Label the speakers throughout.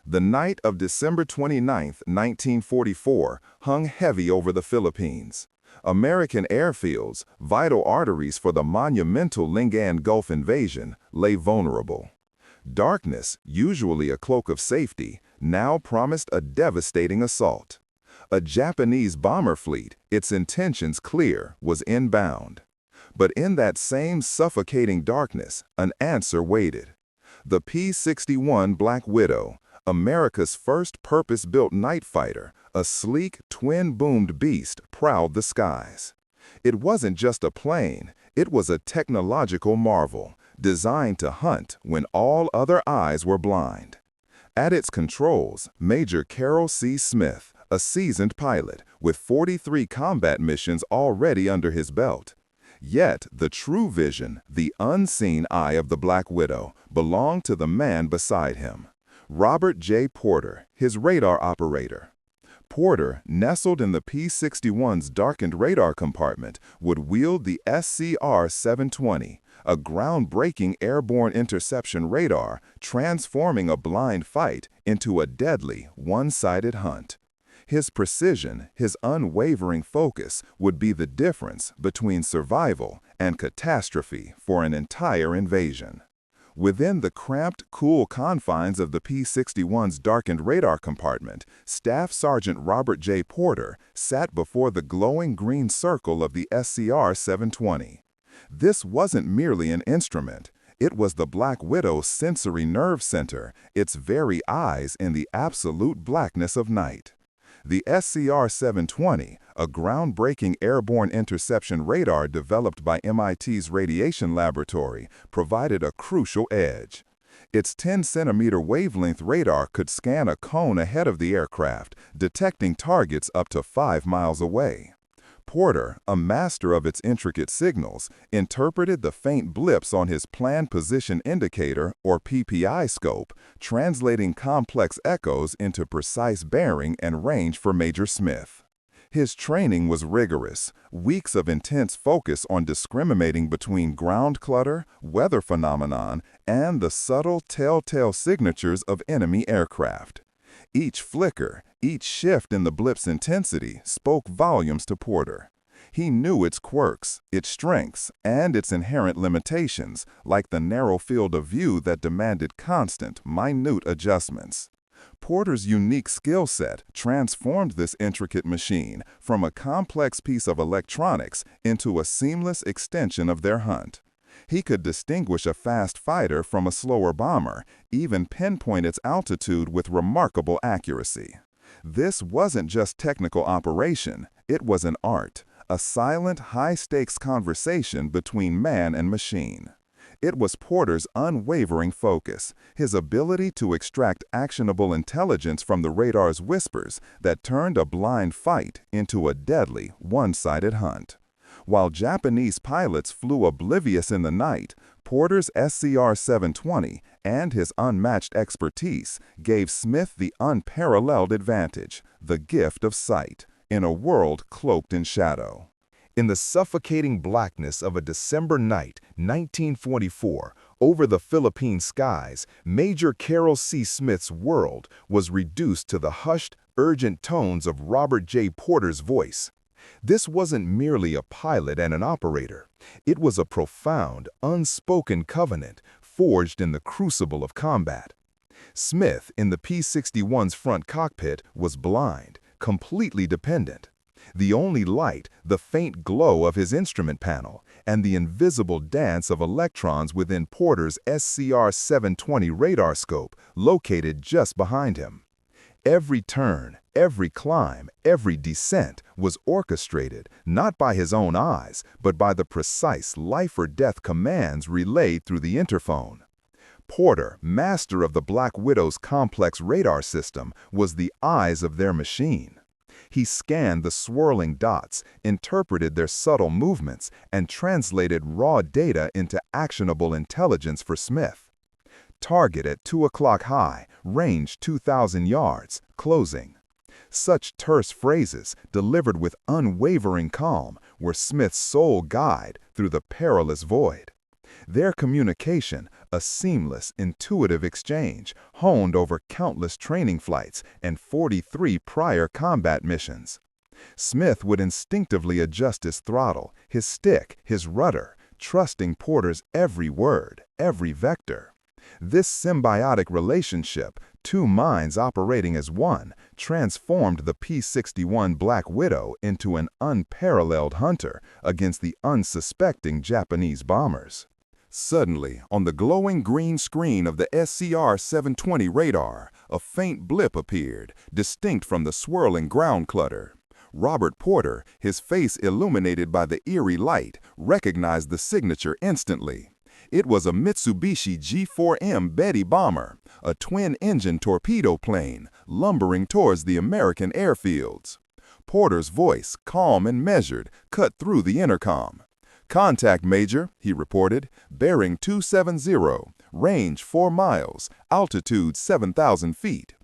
Speaker 1: The night of December 29, 1944, hung heavy over the Philippines. American airfields, vital arteries for the monumental Lingayen Gulf invasion, lay vulnerable. Darkness, usually a cloak of safety, now promised a devastating assault. A Japanese bomber fleet, its intentions clear, was inbound. But in that same suffocating darkness, an answer waited. The P-61 Black Widow, America's first purpose-built night fighter, a sleek, twin-boomed beast, prowled the skies. It wasn't just a plane, it was a technological marvel, designed to hunt when all other eyes were blind. At its controls, Major Carroll C. Smith, a seasoned pilot, with 43 combat missions already under his belt. Yet, the true vision, the unseen eye of the Black Widow, belonged to the man beside him. Robert J. Porter, his radar operator. Porter, nestled in the P-61's darkened radar compartment, would wield the SCR-720, a groundbreaking airborne interception radar, transforming a blind fight into a deadly, one-sided hunt. His precision, his unwavering focus, would be the difference between survival and catastrophe for an entire invasion. Within the cramped, cool confines of the P-61's darkened radar compartment, Staff Sergeant Robert J. Porter sat before the glowing green circle of the SCR-720. This wasn't merely an instrument. It was the Black Widow's sensory nerve center, its very eyes in the absolute blackness of night. The SCR-720, a groundbreaking airborne interception radar developed by MIT's Radiation Laboratory, provided a crucial edge. Its 10-centimeter wavelength radar could scan a cone ahead of the aircraft, detecting targets up to 5 miles away. Porter, a master of its intricate signals, interpreted the faint blips on his Plan Position Indicator, or PPI scope, translating complex echoes into precise bearing and range for Major Smith. His training was rigorous, weeks of intense focus on discriminating between ground clutter, weather phenomenon, and the subtle telltale signatures of enemy aircraft. Each flicker, each shift in the blip's intensity spoke volumes to Porter. He knew its quirks, its strengths, and its inherent limitations, like the narrow field of view that demanded constant, minute adjustments. Porter's unique skill set transformed this intricate machine from a complex piece of electronics into a seamless extension of their hunt. He could distinguish a fast fighter from a slower bomber, even pinpoint its altitude with remarkable accuracy. This wasn't just technical operation, it was an art, a silent, high-stakes conversation between man and machine. It was Porter's unwavering focus, his ability to extract actionable intelligence from the radar's whispers that turned a blind fight into a deadly, one-sided hunt. While Japanese pilots flew oblivious in the night, Porter's SCR-720 and his unmatched expertise gave Smith the unparalleled advantage, the gift of sight, in a world cloaked in shadow. In the suffocating blackness of a December night, 1944, over the Philippine skies, Major Carroll C. Smith's world was reduced to the hushed, urgent tones of Robert J. Porter's voice. This wasn't merely a pilot and an operator. It was a profound, unspoken covenant forged in the crucible of combat. Smith, in the P-61's front cockpit, was blind, completely dependent. The only light, the faint glow of his instrument panel, and the invisible dance of electrons within Porter's SCR-720 radar scope, located just behind him. Every turn, every climb, every descent was orchestrated not by his own eyes, but by the precise life-or-death commands relayed through the interphone. Porter, master of the Black Widow's complex radar system, was the eyes of their machine. He scanned the swirling dots, interpreted their subtle movements, and translated raw data into actionable intelligence for Smith. Target at 2 o'clock high, range 2,000 yards, closing. Such terse phrases, delivered with unwavering calm, were Smith's sole guide through the perilous void. Their communication, a seamless, intuitive exchange, honed over countless training flights and 43 prior combat missions. Smith would instinctively adjust his throttle, his stick, his rudder, trusting Porter's every word, every vector. This symbiotic relationship, two minds operating as one, transformed the P-61 Black Widow into an unparalleled hunter against the unsuspecting Japanese bombers. Suddenly, on the glowing green screen of the SCR-720 radar, a faint blip appeared, distinct from the swirling ground clutter. Robert Porter, his face illuminated by the eerie light, recognized the signature instantly. It was a Mitsubishi G4M Betty bomber, a twin-engine torpedo plane, lumbering towards the American airfields. Porter's voice, calm and measured, cut through the intercom. "Contact, Major," he reported, "bearing 270, range 4 miles, altitude 7,000 feet.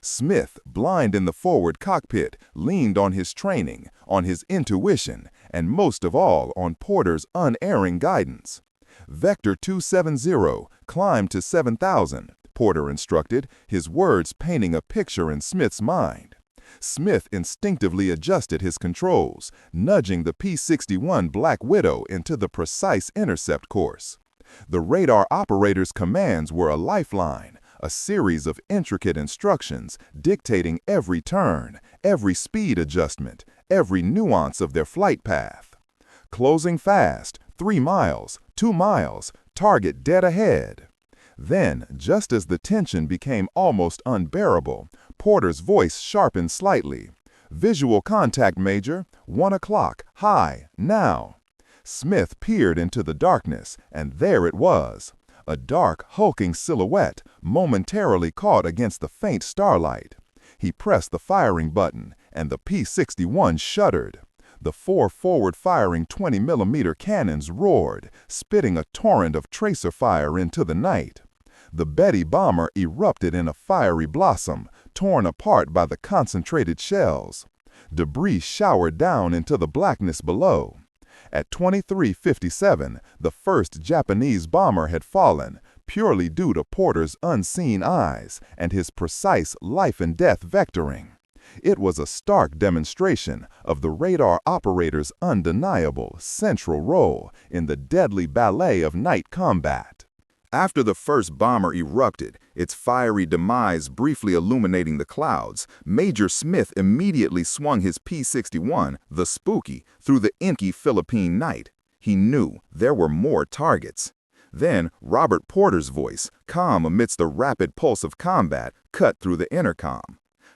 Speaker 1: Smith, blind in the forward cockpit, leaned on his training, on his intuition, and most of all on Porter's unerring guidance. "Vector 270, climb to 7,000, Porter instructed, his words painting a picture in Smith's mind. Smith instinctively adjusted his controls, nudging the P-61 Black Widow into the precise intercept course. The radar operator's commands were a lifeline, a series of intricate instructions dictating every turn, every speed adjustment, every nuance of their flight path. "Closing fast, 3 miles, 2 miles, target dead ahead." Then, just as the tension became almost unbearable, Porter's voice sharpened slightly. "Visual contact, Major, 1 o'clock, high, now." Smith peered into the darkness, and there it was. A dark, hulking silhouette, momentarily caught against the faint starlight. He pressed the firing button, and the P-61 shuddered. The 4 forward-firing 20mm cannons roared, spitting a torrent of tracer fire into the night. The Betty bomber erupted in a fiery blossom, torn apart by the concentrated shells. Debris showered down into the blackness below. At 23:57, the first Japanese bomber had fallen, purely due to Porter's unseen eyes and his precise life-and-death vectoring. It was a stark demonstration of the radar operator's undeniable central role in the deadly ballet of night combat. After the first bomber erupted, its fiery demise briefly illuminating the clouds, Major Smith immediately swung his P-61, the Spooky, through the inky Philippine night. He knew there were more targets. Then Robert Porter's voice, calm amidst the rapid pulse of combat, cut through the intercom.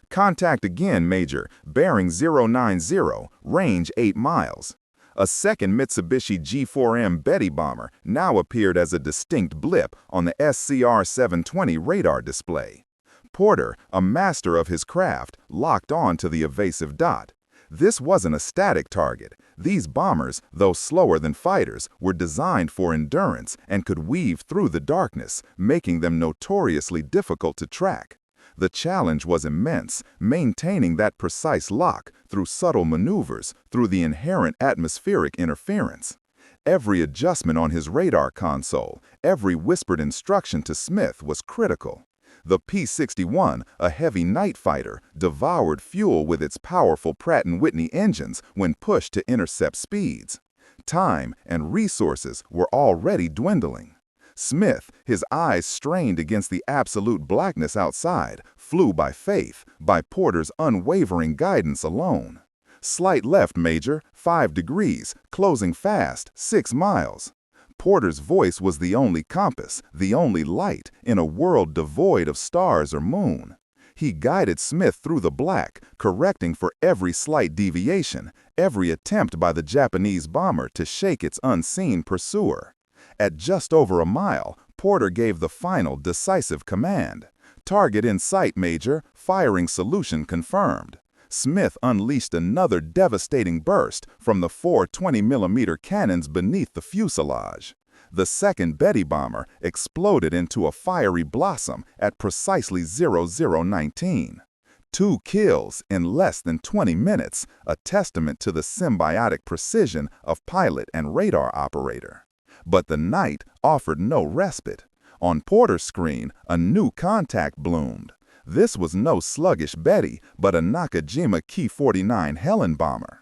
Speaker 1: "Contact again, Major, bearing 090, range 8 miles. A second Mitsubishi G4M Betty bomber now appeared as a distinct blip on the SCR-720 radar display. Porter, a master of his craft, locked on to the evasive dot. This wasn't a static target. These bombers, though slower than fighters, were designed for endurance and could weave through the darkness, making them notoriously difficult to track. The challenge was immense, maintaining that precise lock through subtle maneuvers, through the inherent atmospheric interference. Every adjustment on his radar console, every whispered instruction to Smith was critical. The P-61, a heavy night fighter, devoured fuel with its powerful Pratt & Whitney engines when pushed to intercept speeds. Time and resources were already dwindling. Smith, his eyes strained against the absolute blackness outside, flew by faith, by Porter's unwavering guidance alone. "Slight left, Major, 5 degrees, closing fast, 6 miles. Porter's voice was the only compass, the only light, in a world devoid of stars or moon. He guided Smith through the black, correcting for every slight deviation, every attempt by the Japanese bomber to shake its unseen pursuer. At just over a mile, Porter gave the final, decisive command. "Target in sight, Major. Firing solution confirmed." Smith unleashed another devastating burst from the 4 20mm cannons beneath the fuselage. The second Betty bomber exploded into a fiery blossom at precisely 0019. 2 kills in less than 20 minutes, a testament to the symbiotic precision of pilot and radar operator. But the night offered no respite. On Porter's screen, a new contact bloomed. This was no sluggish Betty, but a Nakajima Ki-49 Helen bomber.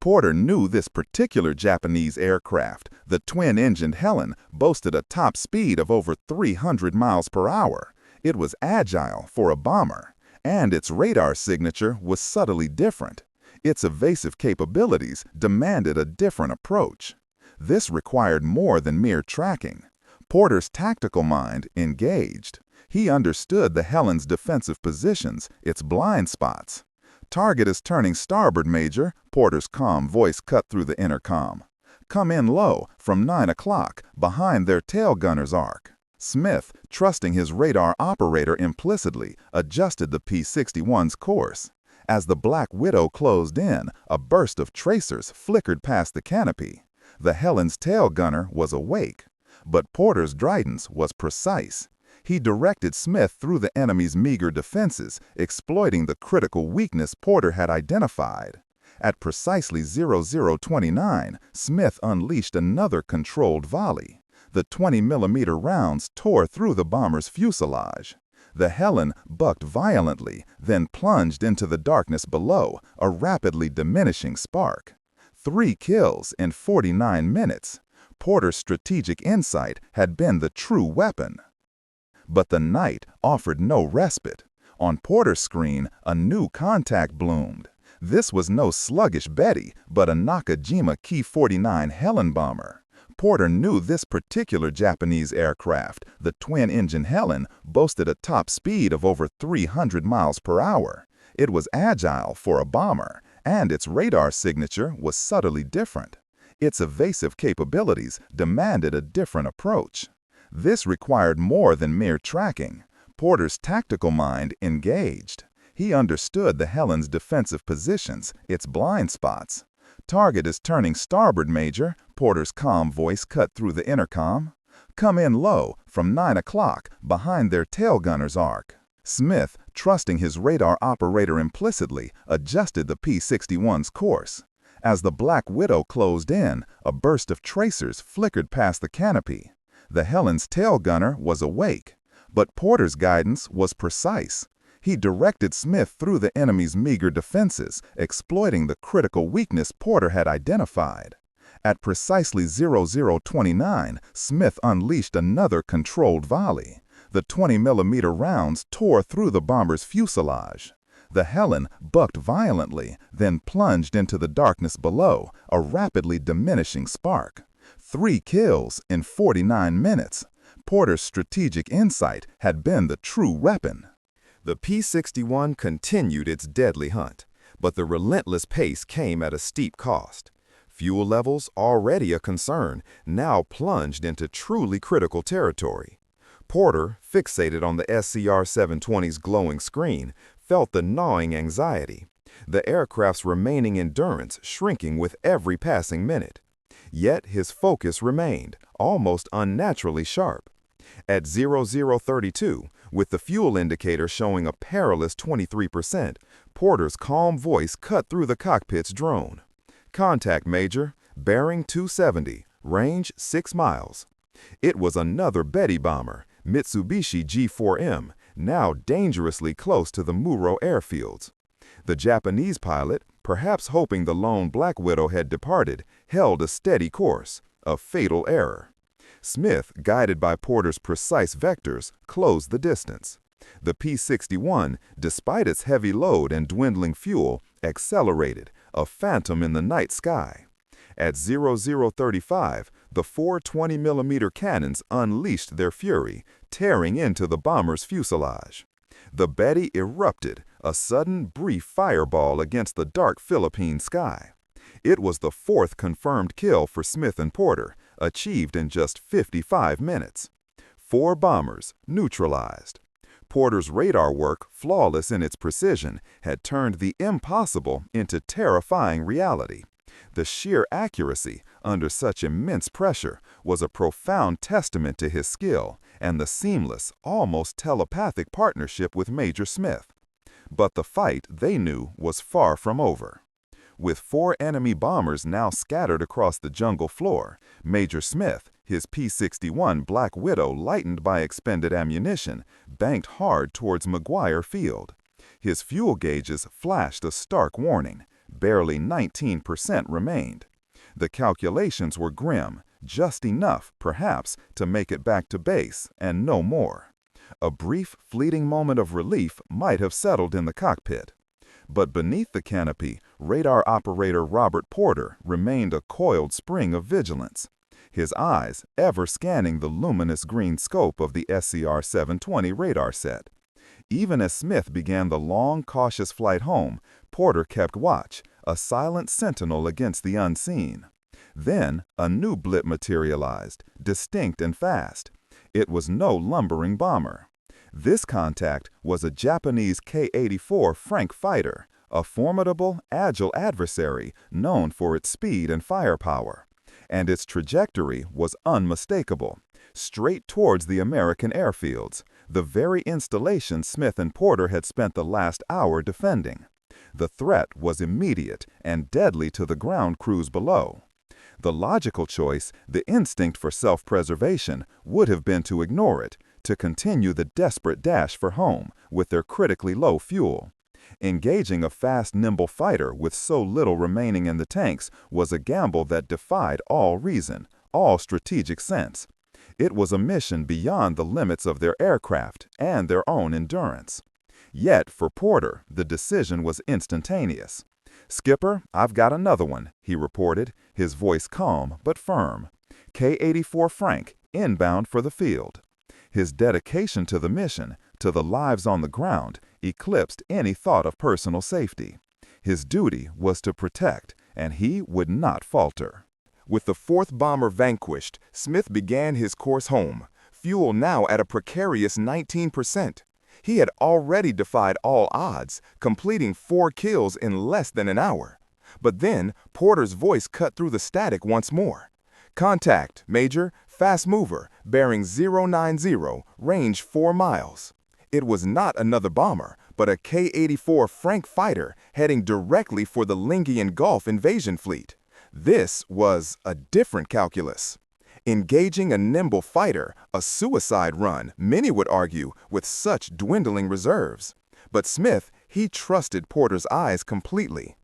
Speaker 1: Porter knew this particular Japanese aircraft, the twin-engined Helen, boasted a top speed of over 300 miles per hour. It was agile for a bomber, and its radar signature was subtly different. Its evasive capabilities demanded a different approach. This required more than mere tracking. Porter's tactical mind engaged. He understood the Helen's defensive positions, its blind spots. "Target is turning starboard, Major," Porter's calm voice cut through the intercom. "Come in low, from 9 o'clock, behind their tail gunner's arc." Smith, trusting his radar operator implicitly, adjusted the P-61's course. As the Black Widow closed in, a burst of tracers flickered past the canopy. The Helen's tail gunner was awake. But Porter's guidance was precise. He directed Smith through the enemy's meager defenses, exploiting the critical weakness Porter had identified. At precisely 0029, Smith unleashed another controlled volley. The 20mm rounds tore through the bomber's fuselage. The Helen bucked violently, then plunged into the darkness below, a rapidly diminishing spark. 3 kills in 49 minutes. Porter's strategic insight had been the true weapon. But the night offered no respite. On Porter's screen, a new contact bloomed. This was no sluggish Betty, but a Nakajima Ki-49 Helen bomber. Porter knew this particular Japanese aircraft, the twin-engine Helen, boasted a top speed of over 300 miles per hour. It was agile for a bomber, and its radar signature was subtly different. Its evasive capabilities demanded a different approach. This required more than mere tracking. Porter's tactical mind engaged. He understood the Helen's defensive positions, its blind spots. "Target is turning starboard, Major," Porter's calm voice cut through the intercom. "Come in low, from 9 o'clock, behind their tail gunner's arc." Smith, trusting his radar operator implicitly, adjusted the P-61's course. As the Black Widow closed in, a burst of tracers flickered past the canopy. The Helen's tail gunner was awake, but Porter's guidance was precise. He directed Smith through the enemy's meager defenses, exploiting the critical weakness Porter had identified. At precisely 0029, Smith unleashed another controlled volley. The 20mm rounds tore through the bomber's fuselage. The Helen bucked violently, then plunged into the darkness below, a rapidly diminishing spark. 3 kills in 49 minutes. Porter's strategic insight had been the true weapon. The P-61 continued its deadly hunt, but the relentless pace came at a steep cost. Fuel levels, already a concern, now plunged into truly critical territory. Porter, fixated on the SCR-720's glowing screen, felt the gnawing anxiety, the aircraft's remaining endurance shrinking with every passing minute. Yet his focus remained, almost unnaturally sharp. At 0032, with the fuel indicator showing a perilous 23%, Porter's calm voice cut through the cockpit's drone. "Contact, Major. Bearing 270. Range 6 miles." It was another Betty bomber, Mitsubishi G4M, now dangerously close to the Muro airfields. The Japanese pilot, perhaps hoping the lone Black Widow had departed, held a steady course, a fatal error. Smith, guided by Porter's precise vectors, closed the distance. The P-61, despite its heavy load and dwindling fuel, accelerated, a phantom in the night sky. At 0035, the 4 20mm cannons unleashed their fury, tearing into the bomber's fuselage. The Betty erupted, a sudden, brief fireball against the dark Philippine sky. It was the 4th confirmed kill for Smith and Porter, achieved in just 55 minutes. 4 bombers neutralized. Porter's radar work, flawless in its precision, had turned the impossible into terrifying reality. The sheer accuracy, under such immense pressure, was a profound testament to his skill and the seamless, almost telepathic partnership with Major Smith. But the fight, they knew, was far from over. With 4 enemy bombers now scattered across the jungle floor, Major Smith, His P-61 Black Widow, lightened by expended ammunition, banked hard towards McGuire Field. His fuel gauges flashed a stark warning. Barely 19% remained. The calculations were grim, just enough, perhaps, to make it back to base, and no more. A brief, fleeting moment of relief might have settled in the cockpit. But beneath the canopy, radar operator Robert Porter remained a coiled spring of vigilance. His eyes ever scanning the luminous green scope of the SCR-720 radar set. Even as Smith began the long, cautious flight home, Porter kept watch, a silent sentinel against the unseen. Then, a new blip materialized, distinct and fast. It was no lumbering bomber. This contact was a Japanese K-84 Frank fighter, a formidable, agile adversary known for its speed and firepower. And its trajectory was unmistakable, straight towards the American airfields, the very installation Smith and Porter had spent the last hour defending. The threat was immediate and deadly to the ground crews below. The logical choice, the instinct for self-preservation, would have been to ignore it, to continue the desperate dash for home with their critically low fuel. Engaging a fast, nimble fighter with so little remaining in the tanks was a gamble that defied all reason, all strategic sense. It was a mission beyond the limits of their aircraft and their own endurance. Yet, for Porter, the decision was instantaneous. "Skipper, I've got another one," he reported, his voice calm but firm. "K-84 Frank, inbound for the field." His dedication to the mission, to the lives on the ground, eclipsed any thought of personal safety. His duty was to protect, and he would not falter. With the fourth bomber vanquished, Smith began his course home, fuel now at a precarious 19%. He had already defied all odds, completing 4 kills in less than an hour. But then, Porter's voice cut through the static once more. "Contact, Major, fast mover, bearing 090, range 4 miles. It was not another bomber, but a K-84 Frank fighter heading directly for the Lingian Gulf invasion fleet. This was a different calculus. Engaging a nimble fighter, a suicide run, many would argue, with such dwindling reserves. But Smith, he trusted Porter's eyes completely.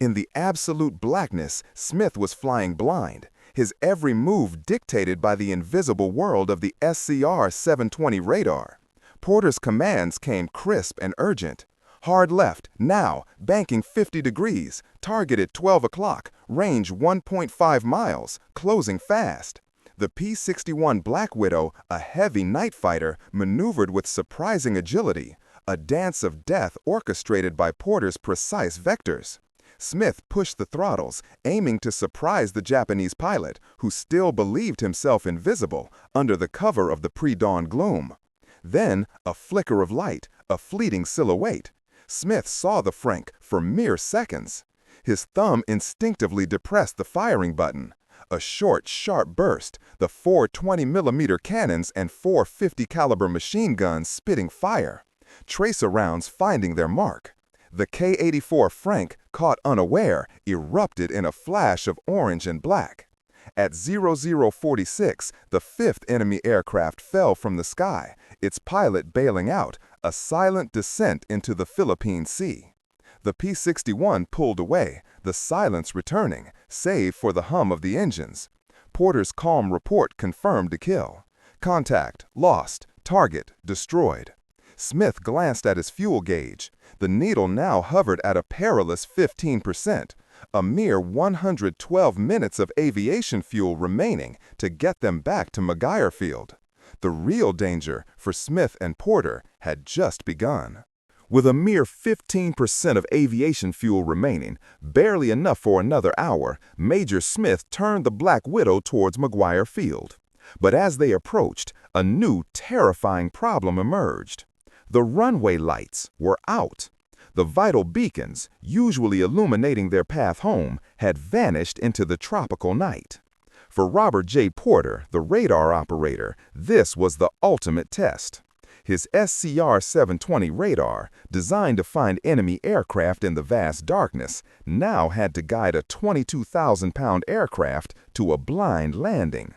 Speaker 1: In the absolute blackness, Smith was flying blind, his every move dictated by the invisible world of the SCR-720 radar. Porter's commands came crisp and urgent. "Hard left, now, banking 50 degrees, target at 12 o'clock, range 1.5 miles, closing fast." The P-61 Black Widow, a heavy night fighter, maneuvered with surprising agility, a dance of death orchestrated by Porter's precise vectors. Smith pushed the throttles, aiming to surprise the Japanese pilot, who still believed himself invisible under the cover of the pre-dawn gloom. Then, a flicker of light, a fleeting silhouette. Smith saw the Frank for mere seconds. His thumb instinctively depressed the firing button. A short, sharp burst, the 4 20mm cannons and 4 50 caliber machine guns spitting fire. Tracer rounds finding their mark. The K-84 Frank, caught unaware, erupted in a flash of orange and black. At 0046, the 5th enemy aircraft fell from the sky, its pilot bailing out, a silent descent into the Philippine Sea. The P-61 pulled away, the silence returning, save for the hum of the engines. Porter's calm report confirmed the kill. Contact, lost, target, destroyed. Smith glanced at his fuel gauge. The needle now hovered at a perilous 15%, a mere 112 minutes of aviation fuel remaining to get them back to McGuire Field. The real danger for Smith and Porter had just begun. With a mere 15% of aviation fuel remaining, barely enough for another hour, Major Smith turned the Black Widow towards McGuire Field. But as they approached, a new, terrifying problem emerged. The runway lights were out. The vital beacons, usually illuminating their path home, had vanished into the tropical night. For Robert J. Porter, the radar operator, this was the ultimate test. His SCR-720 radar, designed to find enemy aircraft in the vast darkness, now had to guide a 22,000-pound aircraft to a blind landing.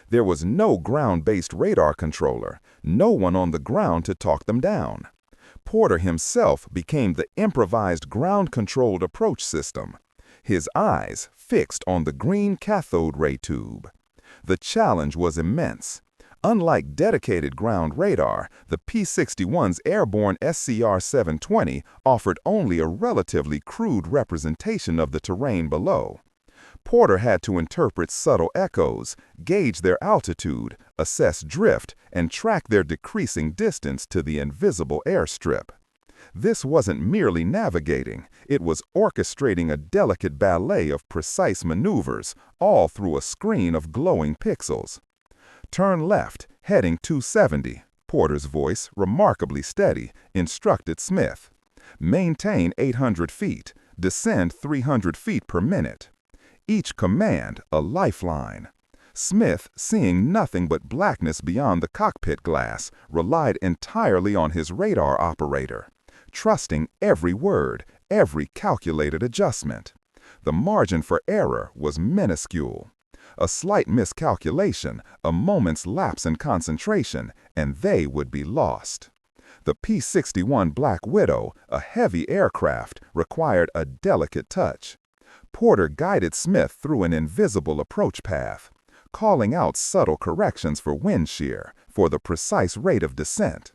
Speaker 1: There was no ground-based radar controller, no one on the ground to talk them down. Porter himself became the improvised ground-controlled approach system, his eyes fixed on the green cathode ray tube. The challenge was immense. Unlike dedicated ground radar, the P-61's airborne SCR-720 offered only a relatively crude representation of the terrain below. Porter had to interpret subtle echoes, gauge their altitude, assess drift, and track their decreasing distance to the invisible airstrip. This wasn't merely navigating, it was orchestrating a delicate ballet of precise maneuvers, all through a screen of glowing pixels. "Turn left, heading 270, Porter's voice, remarkably steady, instructed Smith. "Maintain 800 feet, descend 300 feet per minute." Each command a lifeline. Smith, seeing nothing but blackness beyond the cockpit glass, relied entirely on his radar operator, trusting every word, every calculated adjustment. The margin for error was minuscule. A slight miscalculation, a moment's lapse in concentration, and they would be lost. The P-61 Black Widow, a heavy aircraft, required a delicate touch. Porter guided Smith through an invisible approach path, calling out subtle corrections for wind shear, for the precise rate of descent.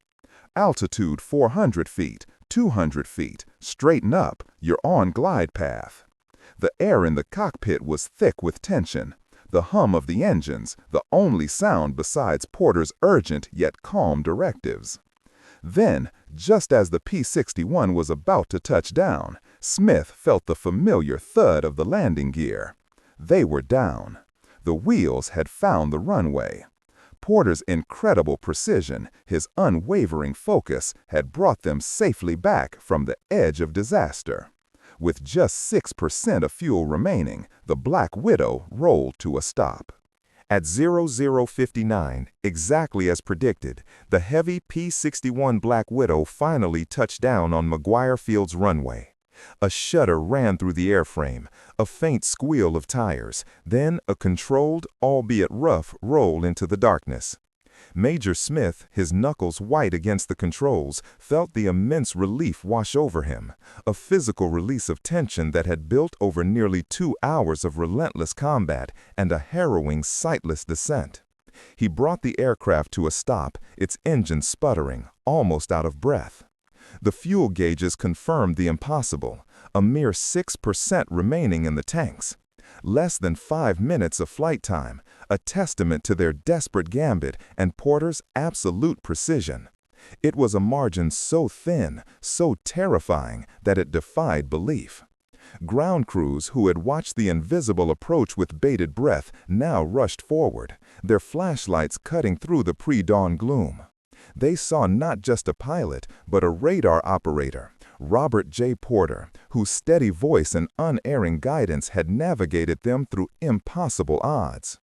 Speaker 1: Altitude 400 feet, 200 feet, straighten up, you're on glide path. The air in the cockpit was thick with tension. The hum of the engines, the only sound besides Porter's urgent yet calm directives. Then, just as the P-61 was about to touch down, Smith felt the familiar thud of the landing gear. They were down. The wheels had found the runway. Porter's incredible precision, his unwavering focus, had brought them safely back from the edge of disaster. With just 6% of fuel remaining, the Black Widow rolled to a stop. At 00:59, exactly as predicted, the heavy P-61 Black Widow finally touched down on McGuire Field's runway. A shudder ran through the airframe, a faint squeal of tires, then a controlled, albeit rough, roll into the darkness. Major Smith, his knuckles white against the controls, felt the immense relief wash over him, a physical release of tension that had built over nearly 2 hours of relentless combat and a harrowing, sightless descent. He brought the aircraft to a stop, its engine sputtering, almost out of breath. The fuel gauges confirmed the impossible, a mere 6% remaining in the tanks. Less than 5 minutes of flight time, a testament to their desperate gambit and Porter's absolute precision. It was a margin so thin, so terrifying, that it defied belief. Ground crews who had watched the invisible approach with bated breath now rushed forward, their flashlights cutting through the pre-dawn gloom. They saw not just a pilot, but a radar operator, Robert J. Porter, whose steady voice and unerring guidance had navigated them through impossible odds.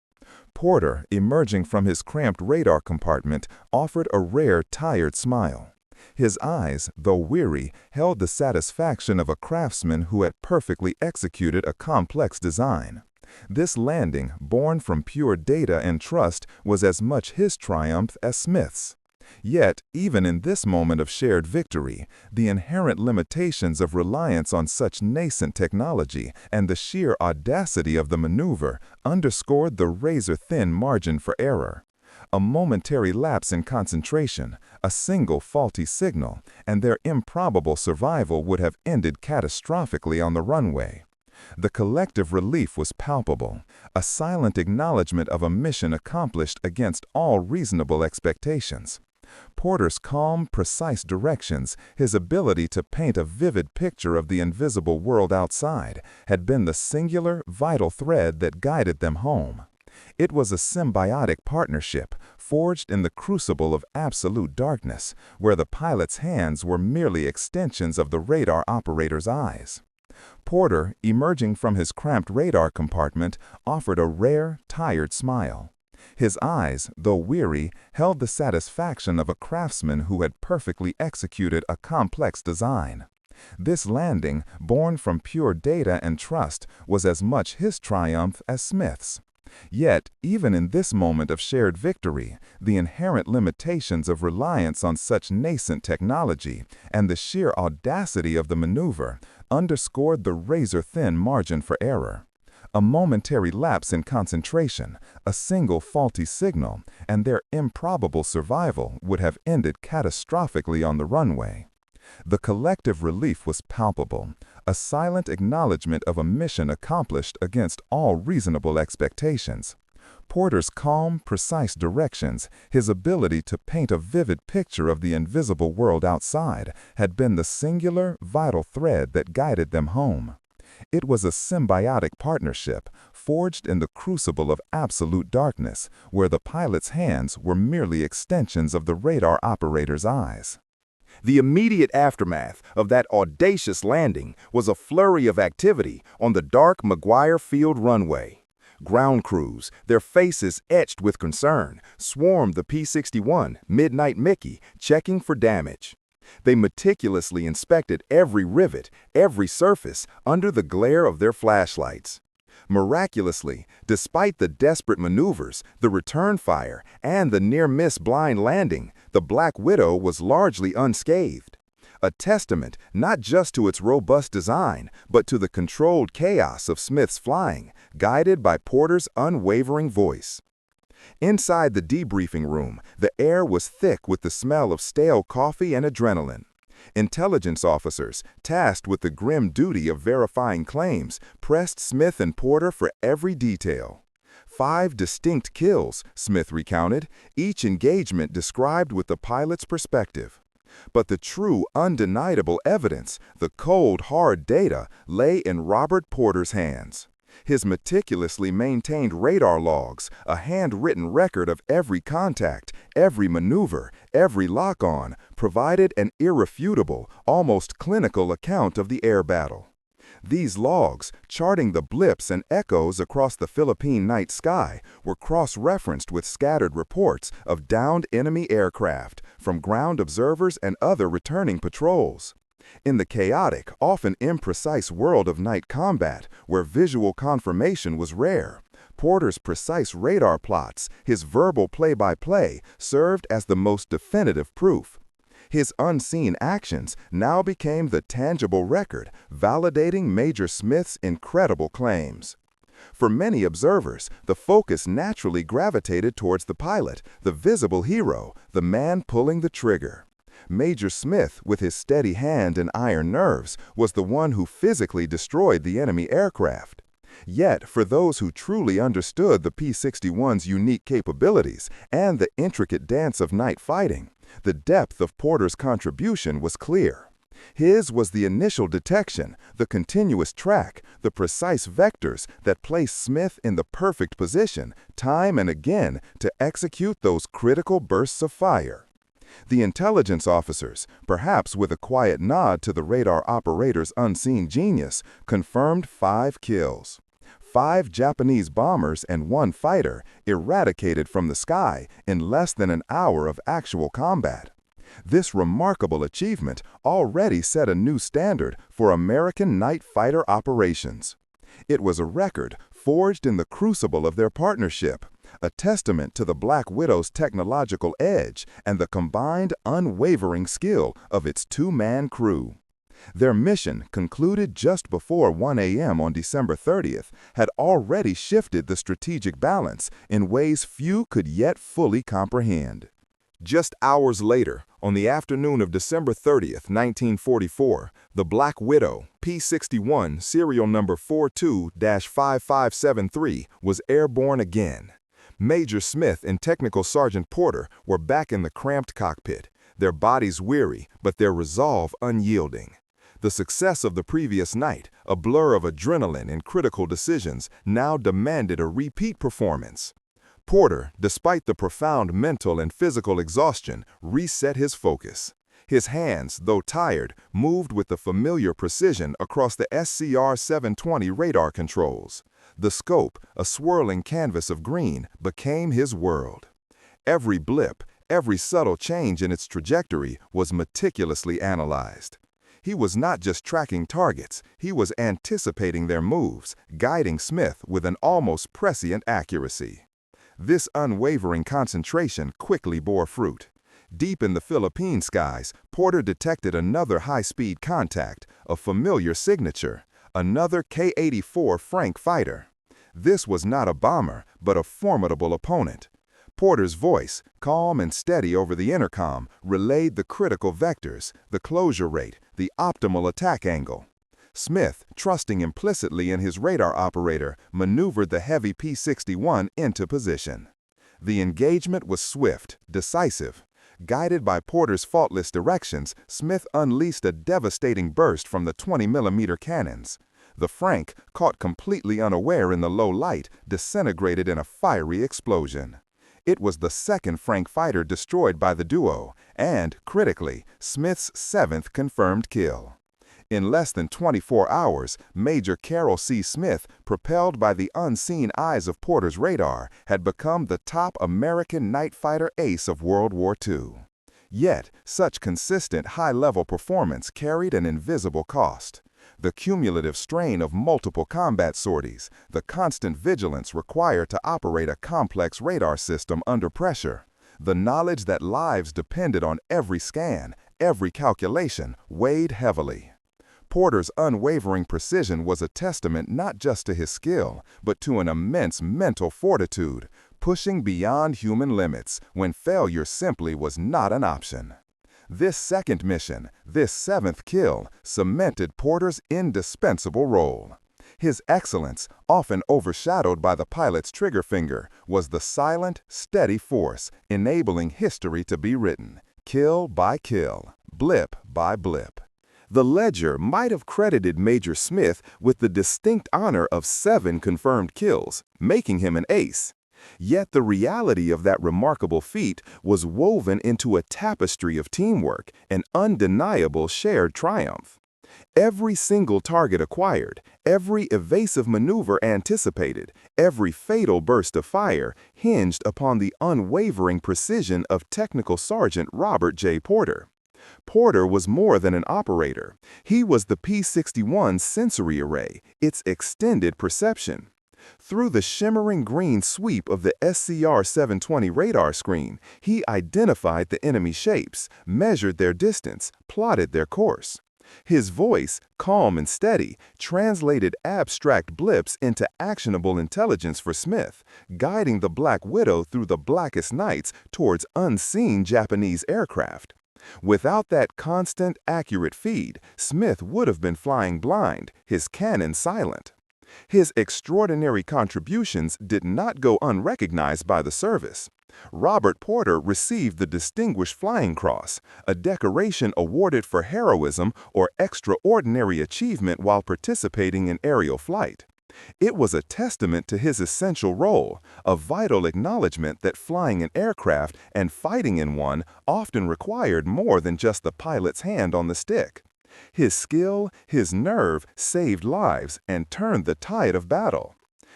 Speaker 1: Porter, emerging from his cramped radar compartment, offered a rare, tired smile. His eyes, though weary, held the satisfaction of a craftsman who had perfectly executed a complex design. This landing, born from pure data and trust, was as much his triumph as Smith's. Yet, even in this moment of shared victory, the inherent limitations of reliance on such nascent technology and the sheer audacity of the maneuver underscored the razor-thin margin for error. A momentary lapse in concentration, a single faulty signal, and their improbable survival would have ended catastrophically on the runway. The collective relief was palpable, a silent acknowledgement of a mission accomplished against all reasonable expectations. Porter's calm, precise directions, his ability to paint a vivid picture of the invisible world outside, had been the singular, vital thread that guided them home. It was a symbiotic partnership, forged in the crucible of absolute darkness, where the pilot's hands were merely extensions of the radar operator's eyes. Porter, emerging from his cramped radar compartment, offered a rare, tired smile. His eyes, though weary, held the satisfaction of a craftsman who had perfectly executed a complex design. This landing, born from pure data and trust, was as much his triumph as Smith's. Yet, even in this moment of shared victory, the inherent limitations of reliance on such nascent technology and the sheer audacity of the maneuver underscored the razor-thin margin for error. A momentary lapse in concentration, a single faulty signal, and their improbable survival would have ended catastrophically on the runway. The collective relief was palpable, a silent acknowledgement of a mission accomplished against all reasonable expectations. Porter's calm, precise directions, his ability to paint a vivid picture of the invisible world outside, had been the singular, vital thread that guided them home. It was a symbiotic partnership, forged in the crucible of absolute darkness, where the pilot's hands were merely extensions of the radar operator's eyes.
Speaker 2: The immediate aftermath of that audacious landing was a flurry of activity on the dark McGuire Field runway. Ground crews, their faces etched with concern, swarmed the P-61 Midnight Mickey, checking for damage. They meticulously inspected every rivet, every surface, under the glare of their flashlights. Miraculously, despite the desperate maneuvers, the return fire, and the near-miss blind landing, the Black Widow was largely unscathed. A testament not just to its robust design, but to the controlled chaos of Smith's flying, guided by Porter's unwavering voice. Inside the debriefing room, the air was thick with the smell of stale coffee and adrenaline. Intelligence officers, tasked with the grim duty of verifying claims, pressed Smith and Porter for every detail. 5 distinct kills, Smith recounted, each engagement described with the pilot's perspective. But the true, undeniable evidence, the cold, hard data, lay in Robert Porter's hands. His meticulously maintained radar logs, a handwritten record of every contact, every maneuver, every lock-on, provided an irrefutable, almost clinical account of the air battle. These logs, charting the blips and echoes across the Philippine night sky, were cross-referenced with scattered reports of downed enemy aircraft from ground observers and other returning patrols. In the chaotic, often imprecise world of night combat, where visual confirmation was rare, Porter's precise radar plots, his verbal play-by-play, served as the most definitive proof. His unseen actions now became the tangible record, validating Major Smith's incredible claims. For many observers, the focus naturally gravitated towards the pilot, the visible hero, the man pulling the trigger. Major Smith, with his steady hand and iron nerves, was the one who physically destroyed the enemy aircraft. Yet, for those who truly understood the P-61's unique capabilities and the intricate dance of night fighting, the depth of Porter's contribution was clear. His was the initial detection, the continuous track, the precise vectors that placed Smith in the perfect position, time and again, to execute those critical bursts of fire. The intelligence officers, perhaps with a quiet nod to the radar operator's unseen genius, confirmed 5 kills. 5 Japanese bombers and 1 fighter eradicated from the sky in less than an hour of actual combat. This remarkable achievement already set a new standard for American night fighter operations. It was a record forged in the crucible of their partnership, a testament to the Black Widow's technological edge and the combined unwavering skill of its 2-man crew. Their mission, concluded just before 1 a.m. on December 30th, had already shifted the strategic balance in ways few could yet fully comprehend. Just hours later, on the afternoon of December 30th, 1944, the Black Widow, P-61, serial number 42-5573, was airborne again. Major Smith and Technical Sergeant Porter were back in the cramped cockpit, their bodies weary, but their resolve unyielding. The success of the previous night, a blur of adrenaline and critical decisions, now demanded a repeat performance. Porter, despite the profound mental and physical exhaustion, reset his focus. His hands, though tired, moved with the familiar precision across the SCR-720 radar controls. The scope, a swirling canvas of green, became his world. Every blip, every subtle change in its trajectory was meticulously analyzed.
Speaker 1: He was not just tracking targets, he was anticipating their moves, guiding Smith with an almost prescient accuracy. This unwavering concentration quickly bore fruit. Deep in the Philippine skies, Porter detected another high-speed contact, a familiar signature, another K-84 Frank fighter. This was not a bomber, but a formidable opponent. Porter's voice, calm and steady over the intercom, relayed the critical vectors, the closure rate, the optimal attack angle. Smith, trusting implicitly in his radar operator, maneuvered the heavy P-61 into position. The engagement was swift, decisive. Guided by Porter's faultless directions, Smith unleashed a devastating burst from the 20mm cannons. The Frank, caught completely unaware in the low light, disintegrated in a fiery explosion. It was the second Frank fighter destroyed by the duo, and, critically, Smith's seventh confirmed kill. In less than 24 hours, Major Carroll C. Smith, propelled by the unseen eyes of Porter's radar, had become the top American night fighter ace of World War II. Yet, such consistent high-level performance carried an invisible cost. The cumulative strain of multiple combat sorties, the constant vigilance required to operate a complex radar system under pressure, the knowledge that lives depended on every scan, every calculation, weighed heavily. Porter's unwavering precision was a testament not just to his skill, but to an immense mental fortitude, pushing beyond human limits when failure simply was not an option. This second mission, this seventh kill, cemented Porter's indispensable role. His excellence, often overshadowed by the pilot's trigger finger, was the silent, steady force, enabling history to be written, kill by kill, blip by blip. The ledger might have credited Major Smith with the distinct honor of 7 confirmed kills, making him an ace. Yet the reality of that remarkable feat was woven into a tapestry of teamwork, an undeniable shared triumph. Every single target acquired, every evasive maneuver anticipated, every fatal burst of fire hinged upon the unwavering precision of Technical Sergeant Robert J. Porter. Porter was more than an operator. He was the P-61's sensory array, its extended perception. Through the shimmering green sweep of the SCR-720 radar screen, he identified the enemy shapes, measured their distance, plotted their course. His voice, calm and steady, translated abstract blips into actionable intelligence for Smith, guiding the Black Widow through the blackest nights towards unseen Japanese aircraft. Without that constant, accurate feed, Smith would have been flying blind, his cannon silent. His extraordinary contributions did not go unrecognized by the service. Robert Porter received the Distinguished Flying Cross, a decoration awarded for heroism or extraordinary achievement while participating in aerial flight. It was a testament to his essential role, a vital acknowledgement that flying an aircraft and fighting in one often required more than just the pilot's hand on the stick. His skill, his nerve saved lives and turned the tide of battle.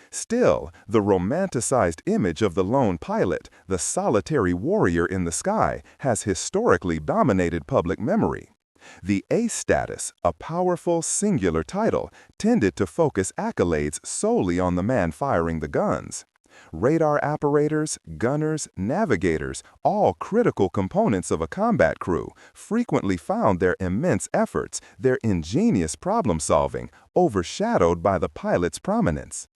Speaker 1: Still, the romanticized image of the lone pilot, the solitary warrior in the sky, has historically dominated public memory. The ace status, a powerful, singular title, tended to focus accolades solely on the man firing the guns. Radar operators, gunners, navigators, all critical components of a combat crew, frequently found their immense efforts, their ingenious problem-solving, overshadowed by the pilot's prominence.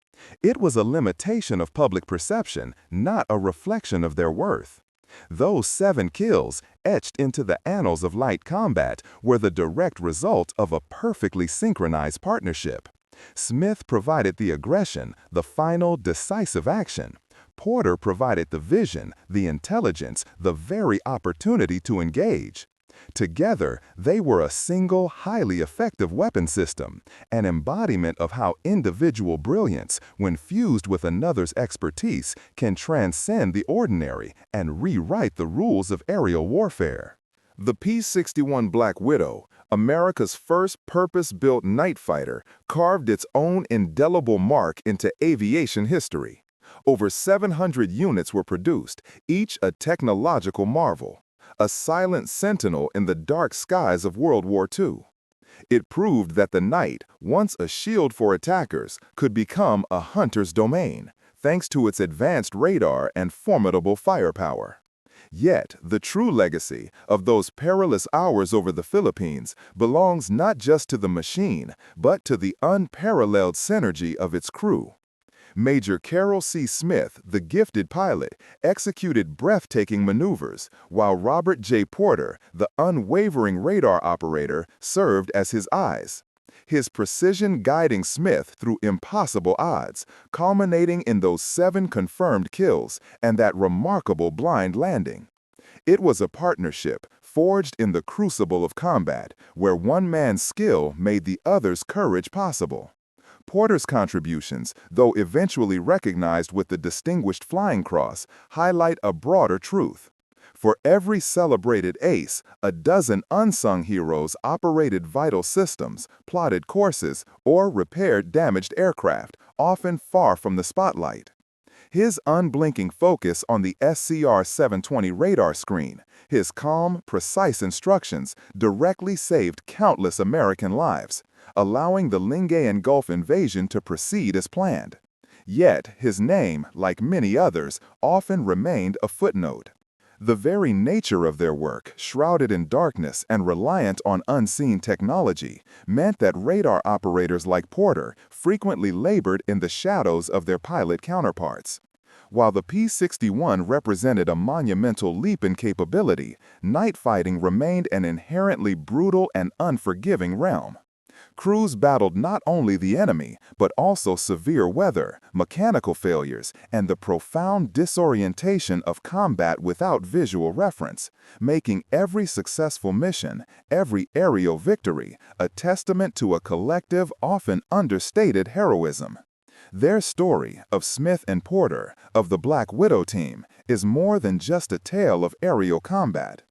Speaker 1: It was a limitation of public perception, not a reflection of their worth. Those 7 kills, etched into the annals of light combat, were the direct result of a perfectly synchronized partnership. Smith provided the aggression, the final, decisive action. Porter provided the vision, the intelligence, the very opportunity to engage. Together, they were a single, highly effective weapon system, an embodiment of how individual brilliance, when fused with another's expertise, can transcend the ordinary and rewrite the rules of aerial warfare. The P-61 Black Widow, America's first purpose-built night fighter, carved its own indelible mark into aviation history. Over 700 units were produced, each a technological marvel, a silent sentinel in the dark skies of World War II. It proved that the night, once a shield for attackers, could become a hunter's domain, thanks to its advanced radar and formidable firepower. Yet, the true legacy of those perilous hours over the Philippines belongs not just to the machine, but to the unparalleled synergy of its crew. Major Carroll C. Smith, the gifted pilot, executed breathtaking maneuvers, while Robert J. Porter, the unwavering radar operator, served as his eyes. His precision guiding Smith through impossible odds, culminating in those 7 confirmed kills and that remarkable blind landing. It was a partnership forged in the crucible of combat, where one man's skill made the other's courage possible. Porter's contributions, though eventually recognized with the Distinguished Flying Cross, highlight a broader truth. For every celebrated ace, a dozen unsung heroes operated vital systems, plotted courses, or repaired damaged aircraft, often far from the spotlight. His unblinking focus on the SCR-720 radar screen, his calm, precise instructions directly saved countless American lives, allowing the Lingayen Gulf invasion to proceed as planned. Yet, his name, like many others, often remained a footnote. The very nature of their work, shrouded in darkness and reliant on unseen technology, meant that radar operators like Porter frequently labored in the shadows of their pilot counterparts. While the P-61 represented a monumental leap in capability, night fighting remained an inherently brutal and unforgiving realm. Crews battled not only the enemy, but also severe weather, mechanical failures, and the profound disorientation of combat without visual reference, making every successful mission, every aerial victory, a testament to a collective, often understated heroism. Their story, of Smith and Porter, of the Black Widow team, is more than just a tale of aerial combat.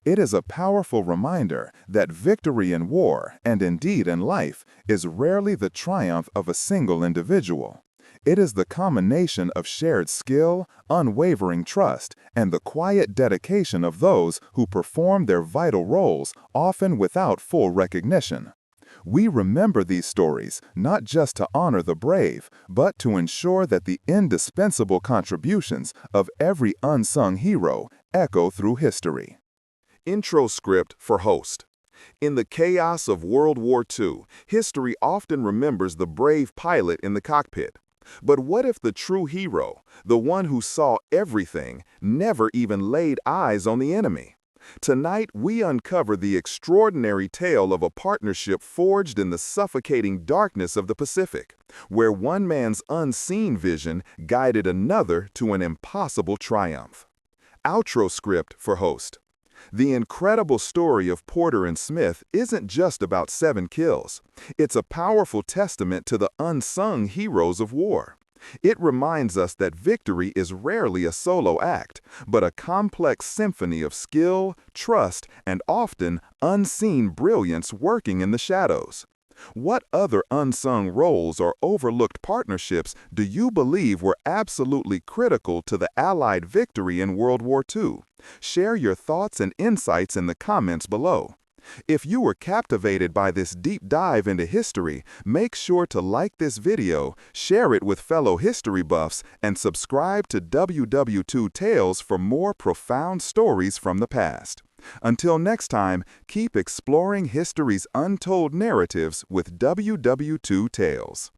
Speaker 1: It is a powerful reminder that victory in war, and indeed in life, is rarely the triumph of a single individual. It is the combination of shared skill, unwavering trust, and the quiet dedication of those who perform their vital roles, often without full recognition. We remember these stories not just to honor the brave, but to ensure that the indispensable contributions of every unsung hero echo through history.
Speaker 2: Intro script for host. In the chaos of World War II, history often remembers the brave pilot in the cockpit. But what if the true hero, the one who saw everything, never even laid eyes on the enemy? Tonight, we uncover the extraordinary tale of a partnership forged in the suffocating darkness of the Pacific, where one man's unseen vision guided another to an impossible triumph. Outro script for host. The incredible story of Porter and Smith isn't just about 7 kills. It's a powerful testament to the unsung heroes of war. It reminds us that victory is rarely a solo act, but a complex symphony of skill, trust, and often unseen brilliance working in the shadows. What other unsung roles or overlooked partnerships do you believe were absolutely critical to the Allied victory in World War II? Share your thoughts and insights in the comments below. If you were captivated by this deep dive into history, make sure to like this video, share it with fellow history buffs, and subscribe to WW2 Tales for more profound stories from the past. Until next time, keep exploring history's untold narratives with WW2 Tales.